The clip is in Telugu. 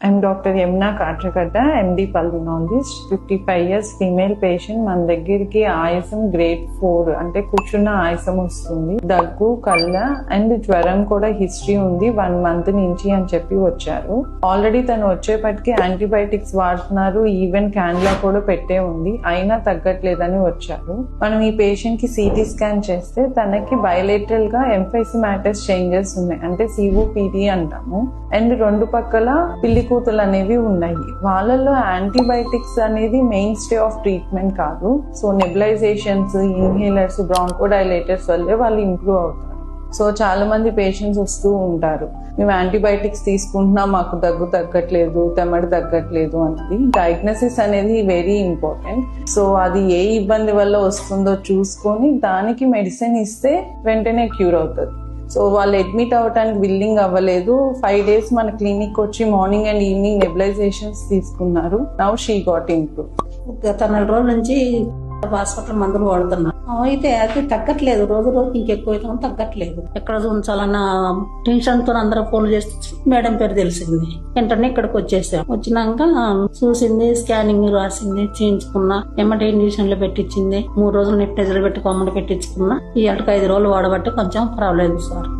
I'm Dr. Yamuna Katragada, MD Pulmonologist, 55 years female patient. మన దగ్గరికి ఆయాసం గ్రేడ్ 4 అంటే కూర్చున్న ఆయాసం వస్తుంది, దగ్గు, కళ్ళ అండ్ జ్వరం కూడా హిస్టరీ ఉంది 1 month నుంచి అని చెప్పి వచ్చారు. ఆల్రెడీ తను వచ్చేపటికి యాంటీబయాటిక్స్ వాడుతున్నారు, ఈవెన్ క్యాన్లా కూడా పెట్టే ఉంది, అయినా తగ్గట్లేదని వచ్చారు. మనం ఈ పేషెంట్ కి సిటీ స్కాన్ చేస్తే తనకి బయోలేటరల్ గా ఎంఫైసిమాటస్ చేంజెస్ ఉన్నాయి, అంటే COPD అంటాము. అండ్ 2 పక్కల పిల్లి కూతులు అనేవి ఉన్నాయి. వాళ్ళలో యాంటీబయాటిక్స్ అనేది మెయిన్ స్టే ఆఫ్ ట్రీట్మెంట్ కాదు. సో నెబులైజేషన్స్, ఇన్హేలర్స్, బ్రాంకోడైలేటర్స్ వల్లే వాళ్ళు ఇంప్రూవ్ అవుతారు. సో చాలా మంది పేషెంట్స్ వస్తూ ఉంటారు, మేము యాంటీబయాటిక్స్ తీసుకుంటున్నా, మాకు దగ్గు తగ్గట్లేదు, తెమ్మడి తగ్గట్లేదు అనేది. డయాగ్నోసిస్ అనేది వెరీ ఇంపార్టెంట్. సో అది ఏ ఇబ్బంది వల్ల వస్తుందో చూసుకొని దానికి మెడిసిన్ ఇస్తే వెంటనే క్యూర్ అవుతుంది. సో వాళ్ళు అడ్మిట్ అవ్వడానికి విల్లింగ్ అవ్వలేదు. 5 days మన క్లినిక్ వచ్చి మార్నింగ్ అండ్ ఈవినింగ్ నెబులైజేషన్స్ తీసుకున్నారు. Now she got improve. గత 4 రోజుల నుంచి హాస్పిటల్ మందులు వాడుతున్నా, అయితే అది తగ్గట్లేదు. రోజు రోజుకి ఇంకెక్కువ అయితే తగ్గట్లేదు. ఎక్కడ ఉంచాలన్న టెన్షన్ తో అందరూ ఫోన్లు చేస్తే మేడం పేరు తెలిసింది, వెంటనే ఇక్కడికి వచ్చేసాం. వచ్చినాక చూసింది, స్కానింగ్ రాసింది, చేయించుకున్నా, ఎమ్మటే ఇంజక్షన్ లో పెట్టించింది. 3 రోజులు నెట్ ప్రెజర్ పెట్టి కొమ్మలు పెట్టించుకున్నా. ఈ 5 రోజులు వాడబట్టి కొంచెం పర్వాలేదు సార్.